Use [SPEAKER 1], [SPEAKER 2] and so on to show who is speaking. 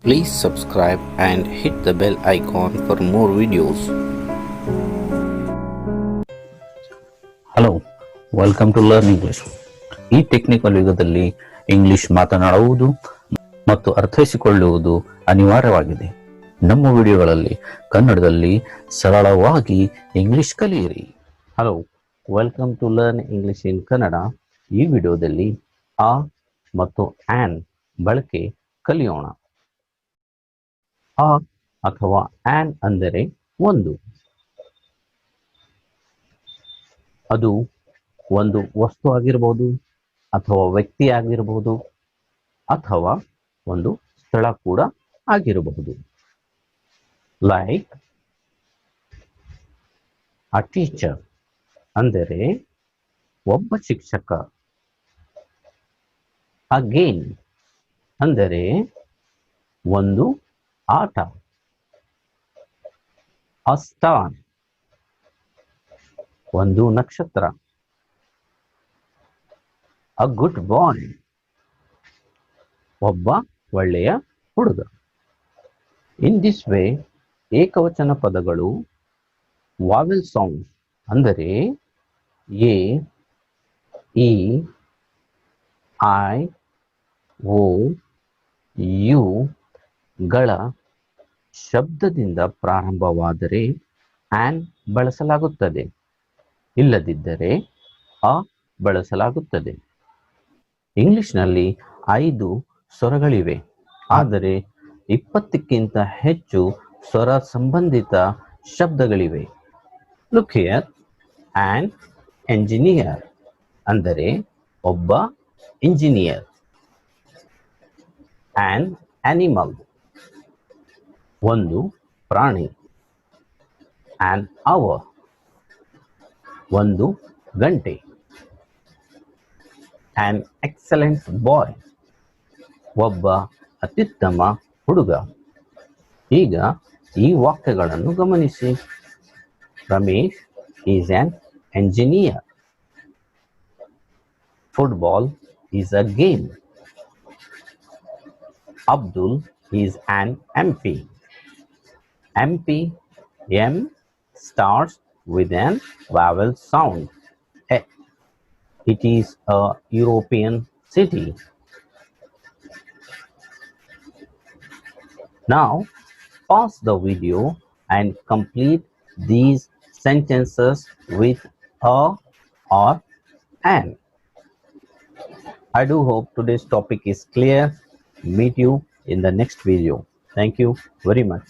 [SPEAKER 1] Please subscribe and hit the bell icon for more videos.
[SPEAKER 2] Hello, welcome to learn English. ಈ technical ಯುಗದಲ್ಲಿ English ಮಾತನಾಡುವುದು ಮತ್ತು ಅರ್ಥೈಸಿಕೊಳ್ಳುವುದು ಅನಿವಾರ್ಯವಾಗಿದೆ. ನಮ್ಮ ವಿಡಿಯೋಗಳಲ್ಲಿ ಕನ್ನಡದಲ್ಲಿ ಸರಳವಾಗಿ ಇಂಗ್ಲಿಷ್ ಕಲಿಯಿರಿ. Hello, welcome to learn English in Kannada. ಈ ವಿಡಿಯೋದಲ್ಲಿ ಆ ಮತ್ತು ಆನ್ ಬಳಕೆ ಕಲಿಯೋಣ. ಆ ಅಥವಾ ಆನ್ ಅಂದರೆ ಒಂದು. ಅದು ಒಂದು ವಸ್ತು ಆಗಿರಬಹುದು, ಅಥವಾ ವ್ಯಕ್ತಿ ಆಗಿರಬಹುದು, ಅಥವಾ ಒಂದು ಸ್ಥಳ ಕೂಡ ಆಗಿರಬಹುದು. ಲೈಕ್ ಅ ಟೀಚರ್ ಅಂದರೆ ಒಬ್ಬ ಶಿಕ್ಷಕ. ಅ ಗೇಮ್ ಅಂದರೆ ಒಂದು ಆಟ. ಅ ಸ್ಟಾರ್ ಒಂದು ನಕ್ಷತ್ರ. ಅ ಗುಡ್ ಬಾಯ್ ಒಬ್ಬ ಒಳ್ಳೆಯ ಹುಡುಗ. ಇನ್ ದಿಸ್ ವೇ ಏಕವಚನ ಪದಗಳು ವಾವೆಲ್ ಸೌಂಡ್ ಅಂದರೆ A, E, I, O, U ಗಳ ಶಬ್ದದಿಂದ ಪ್ರಾರಂಭವಾದರೆ ಆನ್ ಬಳಸಲಾಗುತ್ತದೆ, ಇಲ್ಲದಿದ್ದರೆ ಅ ಬಳಸಲಾಗುತ್ತದೆ. ಇಂಗ್ಲಿಷ್ನಲ್ಲಿ 5 ಸ್ವರಗಳಿವೆ, ಆದರೆ 20ಕ್ಕಿಂತ ಹೆಚ್ಚು ಸ್ವರ ಸಂಬಂಧಿತ ಶಬ್ದಗಳಿವೆ. Look here. ಆನ್ ಎಂಜಿನಿಯರ್ ಅಂದರೆ ಒಬ್ಬ ಇಂಜಿನಿಯರ್. ಆನ್ ಅನಿಮಲ್ ಒಂದು ಪ್ರಾಣಿ. ಆನ್ ಅವರ್ ಒಂದು ಗಂಟೆ. ಆನ್ ಎಕ್ಸಲೆಂಟ್ ಬಾಯ್ ಒಬ್ಬ ಅತ್ಯುತ್ತಮ ಹುಡುಗ. ಈಗ ಈ ವಾಕ್ಯಗಳನ್ನು ಗಮನಿಸಿ. Ramesh is on engineer. Football is a game. Abdul is an MP. MP, M starts with an vowel sound. A. It is a European city. Now, pause the video and complete these sentences with a or an. I do hope today's topic is clear. Meet you in the next video. Thank you very much.